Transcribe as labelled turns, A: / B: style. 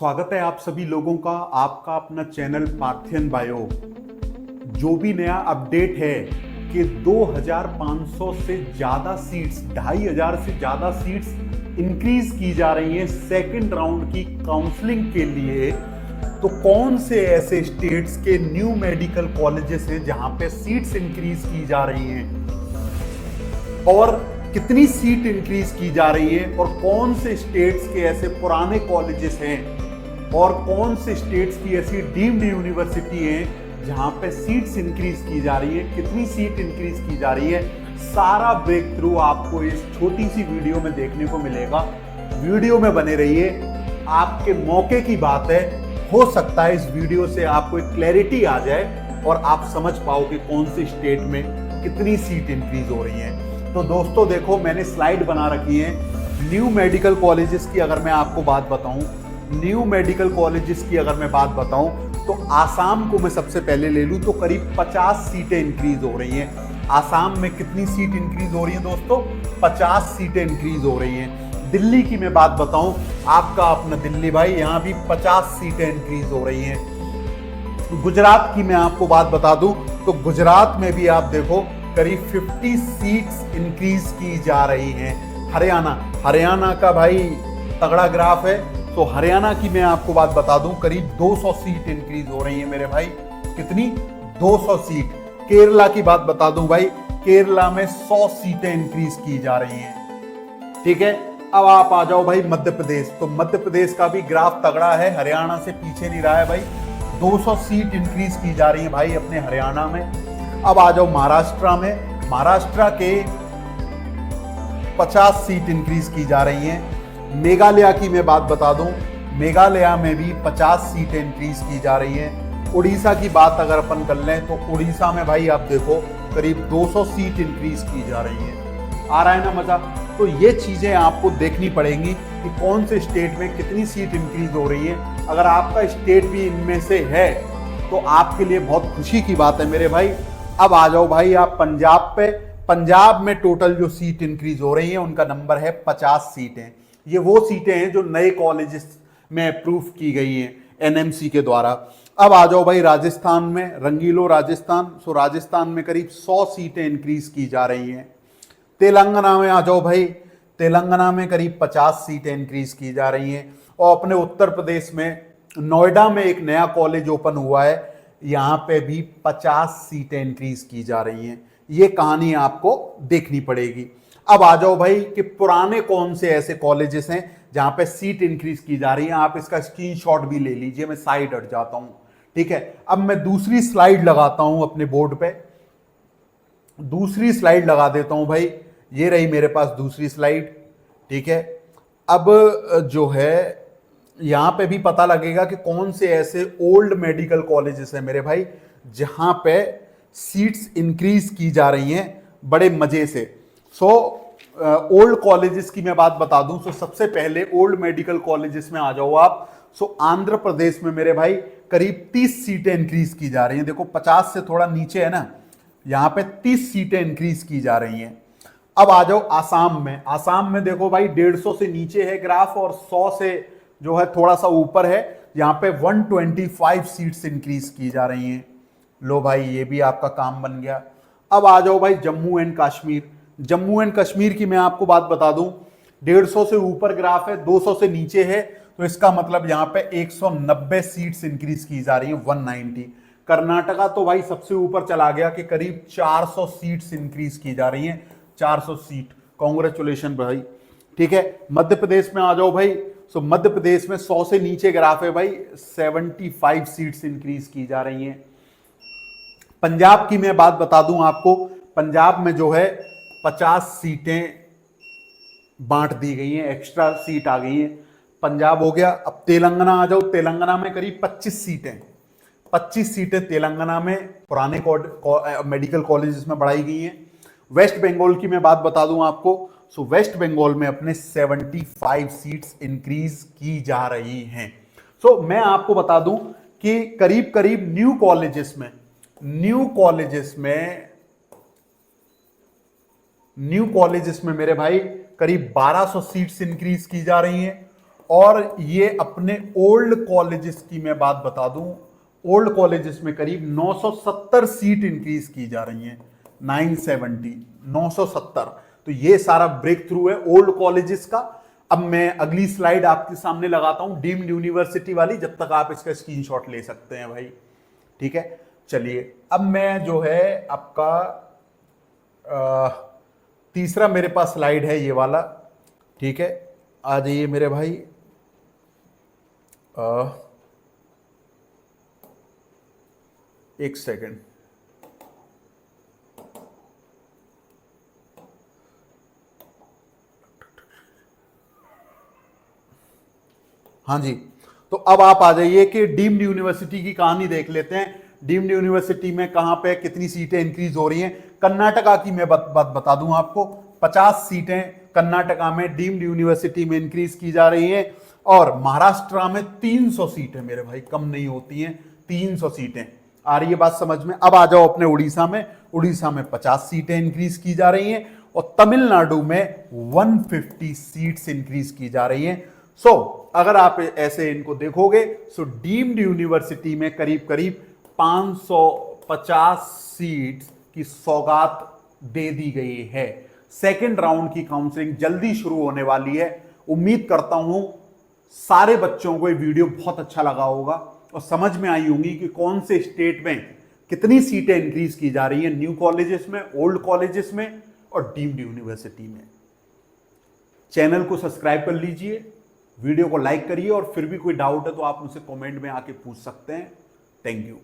A: स्वागत है आप सभी लोगों का आपका अपना चैनल पार्थियन बायो। जो भी नया अपडेट है कि 2500 से ज्यादा सीट्स 2500 से ज्यादा सीट्स इंक्रीज की जा रही हैं सेकंड राउंड की काउंसलिंग के लिए। तो कौन से ऐसे स्टेट्स के न्यू मेडिकल कॉलेजेस हैं जहां पे सीट्स इंक्रीज की जा रही हैं और कितनी सीट इंक्रीज की जा रही है, और कौन से स्टेट्स के ऐसे पुराने कॉलेजेस हैं और कौन से स्टेट्स की ऐसी डीम्ड यूनिवर्सिटी हैं जहां पे सीट्स इंक्रीज की जा रही है, कितनी सीट इंक्रीज की जा रही है, सारा ब्रेक थ्रू आपको इस छोटी सी वीडियो में देखने को मिलेगा। वीडियो में बने रहिए, आपके मौके की बात है, हो सकता है इस वीडियो से आपको एक क्लैरिटी आ जाए और आप समझ पाओ कि कौन से स्टेट में कितनी सीट इंक्रीज हो रही है। तो दोस्तों देखो, मैंने स्लाइड बना रखी है न्यू मेडिकल कॉलेजेस की। अगर मैं आपको बात बताऊं, न्यू मेडिकल कॉलेजेस की अगर मैं बात बताऊं तो आसाम को मैं सबसे पहले ले लूं तो करीब 50 सीटें इंक्रीज हो रही हैं। आसाम में कितनी सीट इंक्रीज हो रही है दोस्तों? 50 सीटें इंक्रीज हो रही हैं। दिल्ली की मैं बात बताऊं, आपका अपना दिल्ली भाई, यहां भी 50 सीटें इंक्रीज हो रही हैं। गुजरात की मैं आपको बात बता दूं तो गुजरात में भी आप देखो करीब 50 सीट्स इंक्रीज की जा रही हैं। हरियाणा का भाई तगड़ा ग्राफ है, तो हरियाणा की मैं आपको बात बता दूं करीब 200 सीट इंक्रीज हो रही है मेरे भाई। कितनी? 200 सीट। केरला की बात बता दूं भाई, केरला में 100 सीटें इंक्रीज की जा रही हैं। ठीक है, अब आप आ जाओ भाई मध्य प्रदेश। तो मध्य प्रदेश का भी ग्राफ तगड़ा है, हरियाणा से पीछे नहीं रहा है भाई। 200 सीट इंक्रीज की जा रही है भाई अपने हरियाणा में। अब आ जाओ महाराष्ट्र में, महाराष्ट्र के 50 सीट इंक्रीज की जा रही हैं। मेघालय की मैं बात बता दूं, मेघालय में भी 50 सीटें इंक्रीज की जा रही हैं। उड़ीसा की बात अगर अपन कर लें तो उड़ीसा में भाई आप देखो करीब 200 सीट इंक्रीज की जा रही हैं। आ रहा है ना मजा? तो ये चीजें आपको देखनी पड़ेंगी कि कौन से स्टेट में कितनी सीट इंक्रीज हो रही है। अगर आपका स्टेट भी इनमें से है तो आपके लिए बहुत खुशी की बात है मेरे भाई। अब आ जाओ भाई आप पंजाब पे। पंजाब में टोटल जो सीट इंक्रीज हो रही है उनका नंबर है 50 सीटें। ये वो सीटें हैं जो नए कॉलेजेस में अप्रूव की गई हैं एनएमसी के द्वारा। अब आ जाओ भाई राजस्थान में, रंगीलो राजस्थान। सो राजस्थान में करीब 100 सीटें इंक्रीज की जा रही हैं। तेलंगाना में आ जाओ भाई, तेलंगाना में करीब 50 सीटें इंक्रीज की जा रही हैं। और अपने उत्तर प्रदेश में नोएडा में एक नया कॉलेज ओपन हुआ है, यहां पे भी 50 सीटें इंक्रीज की जा रही हैं। ये कहानी आपको देखनी पड़ेगी। अब आ जाओ भाई कि पुराने कौन से ऐसे कॉलेजेस हैं जहां पे सीट इंक्रीज की जा रही है। आप इसका स्क्रीनशॉट भी ले लीजिए, मैं साइड हट जाता हूं। ठीक है, अब मैं दूसरी स्लाइड लगाता हूं अपने बोर्ड पे, दूसरी स्लाइड लगा देता हूं भाई। ये रही मेरे पास दूसरी स्लाइड। ठीक है, अब जो है यहां पे भी पता लगेगा कि कौन से ऐसे ओल्ड मेडिकल कॉलेजेस हैं मेरे भाई जहां पे सीट्स इंक्रीज की जा रही हैं बड़े मजे से। ओल्ड कॉलेजेस की मैं बात बता दूं तो सबसे पहले ओल्ड मेडिकल कॉलेजेस में आ जाओ आप। आंध्र प्रदेश में मेरे भाई करीब 30 सीटें इंक्रीज की जा रही हैं। देखो 50 से थोड़ा नीचे है ना, यहां पे 30 सीटें इंक्रीज की जा रही हैं। अब आ जाओ आसाम में। आसाम में देखो भाई 150 से नीचे है ग्राफ और 100 से जो है थोड़ा सा ऊपर है। यहां पे 125 सीट्स इंक्रीज की जा रही हैं। लो भाई, ये भी आपका काम बन गया। अब आ जाओ भाई जम्मू एंड कश्मीर। जम्मू एंड कश्मीर की मैं आपको बात बता दूं, 150 से ऊपर ग्राफ है, 200 से नीचे है, तो इसका मतलब यहां पे 190 सीट्स इंक्रीज की जा रही है, 190। कर्नाटका तो भाई सबसे ऊपर चला गया कि करीब 400 सीट्स इंक्रीज की जा रही हैं। 400 सीट, कॉन्ग्रेचुलेशन भाई। ठीक है, मध्य प्रदेश में आ जाओ भाई। मध्य प्रदेश में 100 से नीचे ग्राफ है भाई, 75 सीट्स इंक्रीज की जा रही हैं। पंजाब की मैं बात बता दूं आपको, पंजाब में जो है 50 सीटें बांट दी गई हैं, एक्स्ट्रा सीट आ गई हैं। पंजाब हो गया। अब तेलंगाना आ जाओ। तेलंगाना में करीब 25 सीटें तेलंगाना में पुराने मेडिकल कॉलेजेस में बढ़ाई गई हैं। वेस्ट बंगाल की मैं बात बता दूं आपको, वेस्ट बंगाल में अपने 75 सीट्स इंक्रीज की जा रही हैं। मैं आपको बता दूं कि करीब करीब न्यू कॉलेजेस में मेरे भाई करीब 1200 सीट्स इंक्रीज की जा रही हैं। और ये अपने ओल्ड कॉलेजेस की मैं बात बता दूं, ओल्ड कॉलेजेस में करीब 970 सीट इंक्रीज की जा रही हैं। 970, 970। तो ये सारा ब्रेक थ्रू है ओल्ड कॉलेजेस का। अब मैं अगली स्लाइड आपके सामने लगाता हूं, डीम्ड यूनिवर्सिटी वाली, जब तक आप इसका स्क्रीनशॉट ले सकते हैं भाई। ठीक है, चलिए अब मैं जो है आपका तीसरा मेरे पास स्लाइड है ये वाला। ठीक है, आ जाइए मेरे भाई। एक सेकेंड। हाँ जी, तो अब आप आ जाइए कि डीम्ड यूनिवर्सिटी की कहानी देख लेते हैं। डीम्ड यूनिवर्सिटी में कहां पे कितनी सीटें इंक्रीज हो रही हैं। कर्नाटका की मैं बात बता दूं आपको, 50 सीटें कर्नाटका में डीम्ड यूनिवर्सिटी में इंक्रीज की जा रही हैं। और महाराष्ट्र में 300 सीटें मेरे भाई, कम नहीं होती हैं, 300 सीटें। आ रही है बात समझ में। अब आ जाओ अपने उड़ीसा में। उड़ीसा में 50 सीटें इंक्रीज की जा रही हैं और तमिलनाडु में 150 सीट्स इंक्रीज की जा रही हैं। अगर आप ऐसे इनको देखोगे, डीम्ड यूनिवर्सिटी में करीब करीब 550 सीट्स की सौगात दे दी गई है। सेकेंड राउंड की काउंसलिंग जल्दी शुरू होने वाली है। उम्मीद करता हूं सारे बच्चों को ये वीडियो बहुत अच्छा लगा होगा और समझ में आई होंगी कि कौन से स्टेट में कितनी सीटें इंक्रीज की जा रही हैं, न्यू कॉलेजेस में, ओल्ड कॉलेजेस में और डीम्ड यूनिवर्सिटी में। चैनल को सब्सक्राइब कर लीजिए, वीडियो को लाइक करिए और फिर भी कोई डाउट है तो आप मुझसे कमेंट में आके पूछ सकते हैं। Thank you.